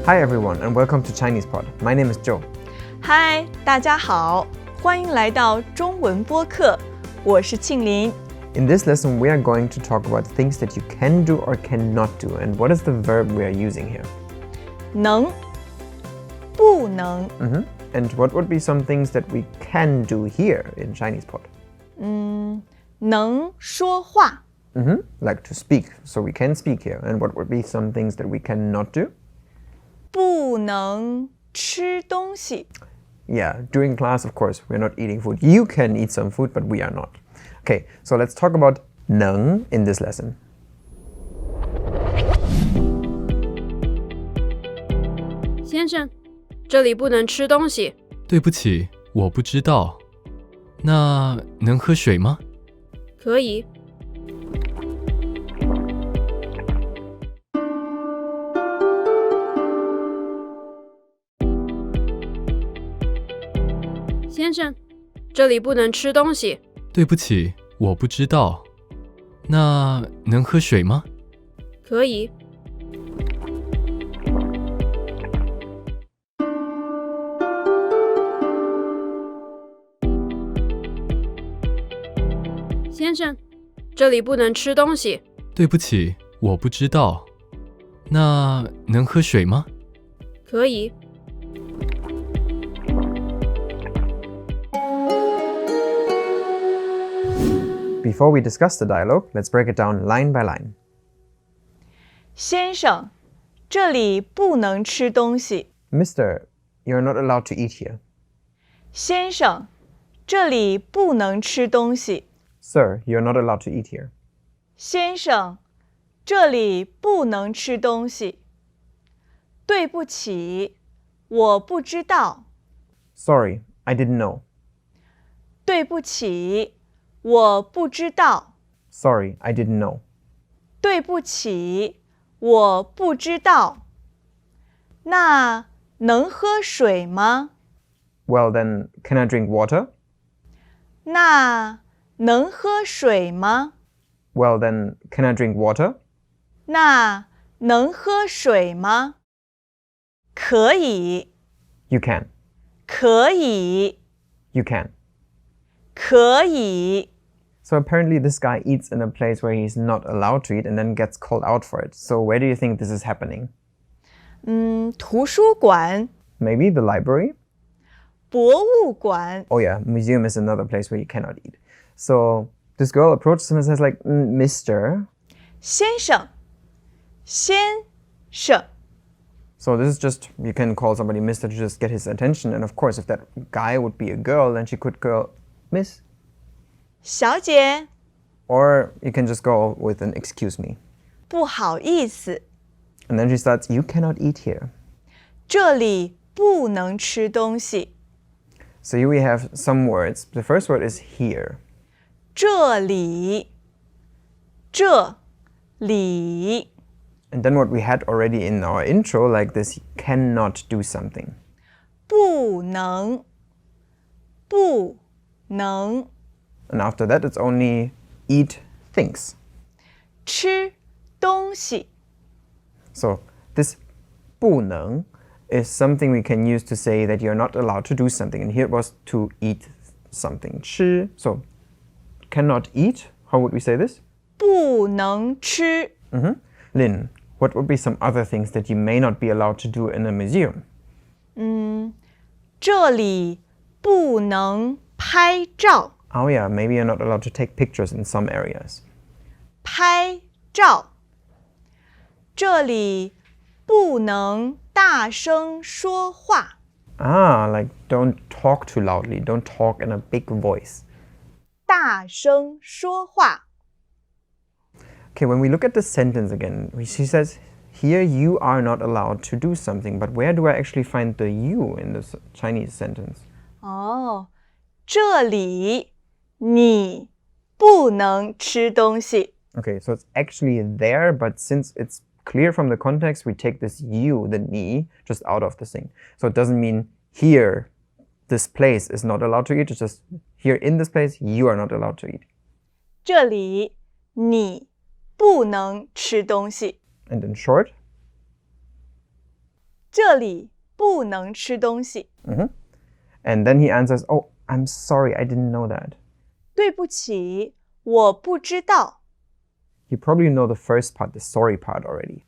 Hi everyone and welcome to Chinese Pod. My name is Joe. Hi, 大家好，欢迎来到中文播客，我是庆林。In this lesson, we are going to talk about things that you can do or cannot do, and what is the verb we are using here? 能，不能。And what would be some things that we can do here in Chinese Pod? 能说话， Like to speak, so we can speak here. And what would be some things that we cannot do? 不能吃东西。 Yeah, during class, of course, we're not eating food. You can eat some food, but we are not. Okay, so let's talk about 能 in this lesson. 先生，这里不能吃东西。对不起，我不知道。那能喝水吗？可以。先生，这里不能吃东西。对不起，我不知道。那能喝水吗？可以。先生，这里不能吃东西。对不起，我不知道。那能喝水吗？可以。Before we discuss the dialogue, let's break it down line by line. 先生，这里不能吃东西。 Mister, you're not allowed to eat here. 先生，这里不能吃东西。 Sir, you're not allowed to eat here. 先生，这里不能吃东西。对不起，我不知道。 Sorry, I didn't know. 对不起，我不知道。 Sorry, I didn't know. 对不起，我不知道。那能喝水吗？ Well then, can I drink water? 那能喝水吗？ Well then, can I drink water? 那能喝水吗？可以， You can. 可以， You can. 可以。 So apparently this guy eats in a place where he's not allowed to eat and then gets called out for it. So where do you think this is happening? 图书馆、 Maybe the library? 博物馆。 Oh yeah, museum is another place where you cannot eat. So this girl approaches him and says like, Mister. 先生，先生。 So this is just, you can call somebody Mister to just get his attention. And of course, if that guy would be a girl, then she could go, Miss. 小姐， Or you can just go with an excuse me. 不好意思， And then she starts, you cannot eat here. 这里不能吃东西。 So here we have some words. The first word is here. 这里，这里。 And then what we had already in our intro, like this cannot do something. 不能，不能。 And after that, it's only eat things. 吃东西。 So this 不能 is something we can use to say that you're not allowed to do something. And here it was to eat something. 吃, so cannot eat. How would we say this? 不能吃。 Lin, what would be some other things that you may not be allowed to do in a museum? 这里不能拍照。 Oh yeah, maybe you're not allowed to take pictures in some areas. 拍照。这里不能大声说话。 Ah, like don't talk too loudly. Don't talk in a big voice. 大声说话。 Okay, when we look at the sentence again, she says, here you are not allowed to do something. But where do I actually find the you in this Chinese sentence? 哦，这里你不能吃东西。 Okay, so it's actually there, but since it's clear from the context, we take this you, the ni, just out of the thing. So it doesn't mean here, this place is not allowed to eat. It's just here in this place, you are not allowed to eat. 这里你不能吃东西。 And in short, 这里不能吃东西。 And then he answers, oh, I'm sorry, I didn't know that. 对不起，我不知道。 You probably know the first part, the sorry part already.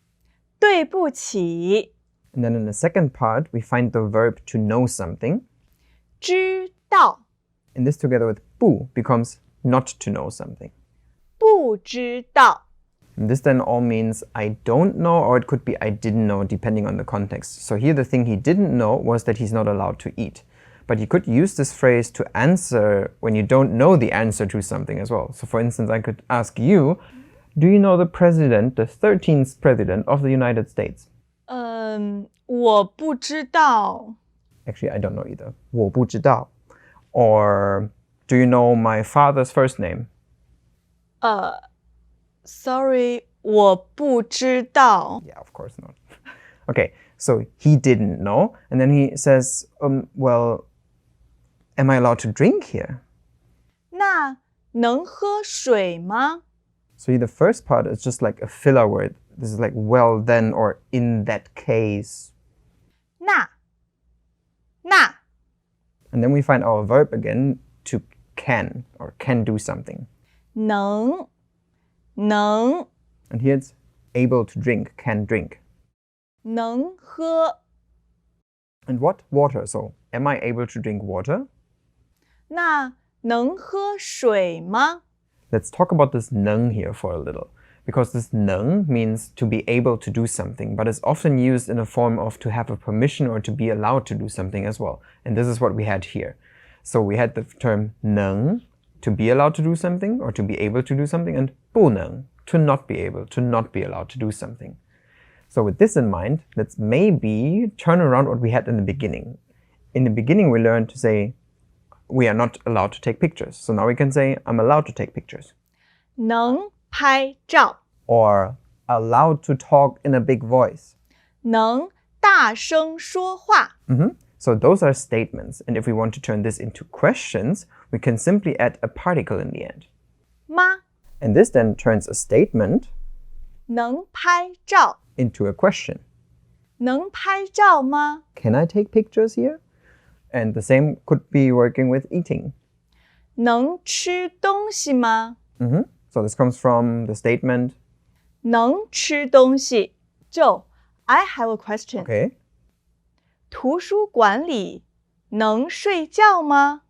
对不起， And then in the second part, we find the verb to know something. 知道， And this together with 不 becomes not to know something. 不知道。 And this then all means I don't know, or it could be I didn't know, depending on the context. So here the thing he didn't know was that he's not allowed to eat. But you could use this phrase to answer when you don't know the answer to something as well. So for instance, I could ask you, do you know the president, the 13th president of the United States? 我不知道。 Actually, I don't know either. 我不知道. Or do you know my father's first name? Sorry, 我不知道。 Yeah, of course not. Okay, so he didn't know. And then he says, well, am I allowed to drink here? 那能喝水吗？ So the first part is just like a filler word. This is like well then or in that case. 那 And then we find our verb again to can or can do something. 能 And here it's able to drink, can drink. 能喝。 And what? Water. So am I able to drink water? 那能喝水吗？ Let's talk about this 能 here for a little. Because this 能 means to be able to do something, but it's often used in a form of to have a permission or to be allowed to do something as well. And this is what we had here. So we had the term 能, to be allowed to do something or to be able to do something, and 不能, to not be able, to not be allowed to do something. So with this in mind, let's maybe turn around what we had in the beginning. In the beginning, we learned to say we are not allowed to take pictures. So now we can say I'm allowed to take pictures. 能拍照， Or allowed to talk in a big voice. 能大声说话。 So those are statements. And if we want to turn this into questions, we can simply add a particle in the end. 吗？ And this then turns a statement 能拍照， into a question. 能拍照吗？ Can I take pictures here? And the same could be working with eating. 能吃东西吗？ So this comes from the statement, 能吃东西。Joe, I have a question. okay, 图书馆里能睡觉吗？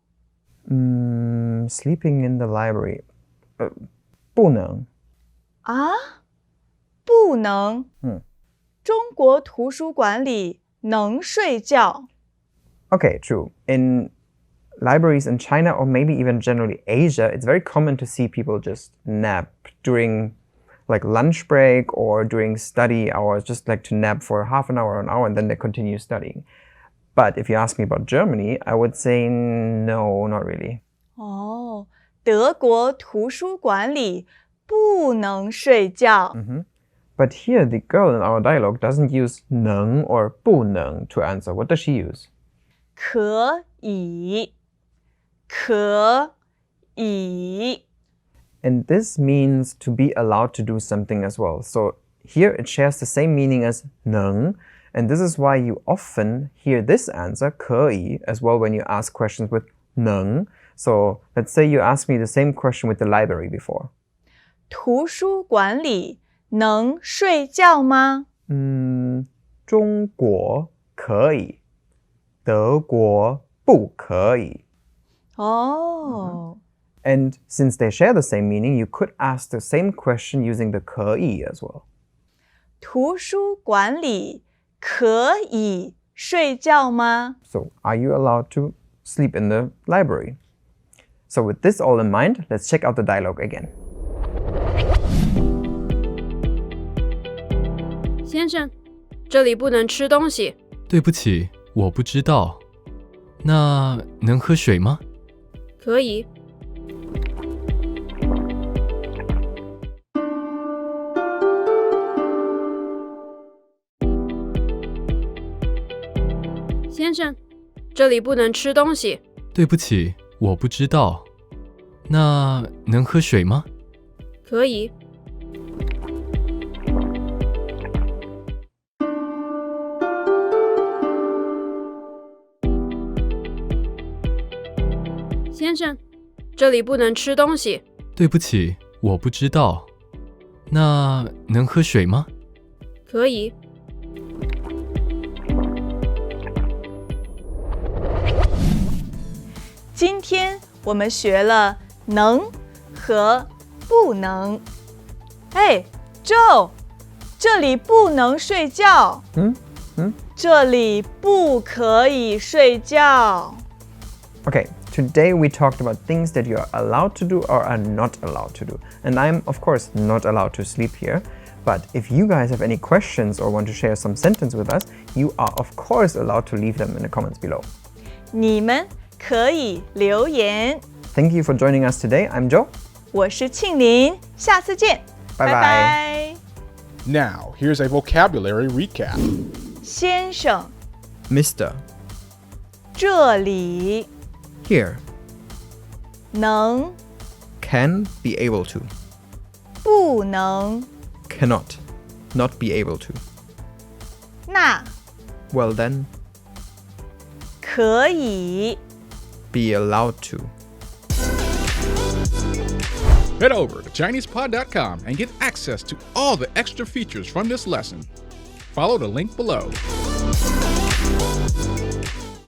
sleeping in the library. 不能.啊，不能。中国图书馆里能睡觉。 Okay, true. In libraries in China or maybe even generally Asia, it's very common to see people just nap during like lunch break or during study hours, just like to nap for half an hour or an hour and then they continue studying. But if you ask me about Germany, I would say no, not really. 哦，德国图书馆里不能睡觉。 But here, the girl in our dialogue doesn't use 能 or 不能 to answer. What does she use? 可以，可以。 And this means to be allowed to do something as well. So here it shares the same meaning as 能, and this is why you often hear this answer 可以 as well when you ask questions with 能. So let's say you ask me the same question with the library before. 图书馆里能睡觉吗？中国可以，德国不可以。哦， And since they share the same meaning, you could ask the same question using the 可以 as well. 图书馆里可以睡觉吗？ So, are you allowed to sleep in the library? So, with this all in mind, let's check out the dialogue again. 先生，这里不能吃东西。对不起，我不知道。那能喝水吗？可以。先生，这里不能吃东西。对不起，我不知道。那能喝水吗？可以。先生，这里不能吃东西。对不起，我不知道。那能喝水吗？可以。今天我们学了能和不能。哎 ，Joe， 这里不能睡觉。这里不可以睡觉。Okay, today we talked about things that you are allowed to do or are not allowed to do. And I'm, of course, not allowed to sleep here. But if you guys have any questions or want to share some sentence with us, you are, of course, allowed to leave them in the comments below. 你们可以留言。 Thank you for joining us today. I'm Joe. 我是庆林，下次见，拜拜拜拜。 Now, here's a vocabulary recap. 先生， Mr. 这里 Here. 能 Can be able to. 不能 Cannot. Not be able to. 那 Well then, 可以 be allowed to. Head over to ChinesePod.com and get access to all the extra features from this lesson. Follow the link below.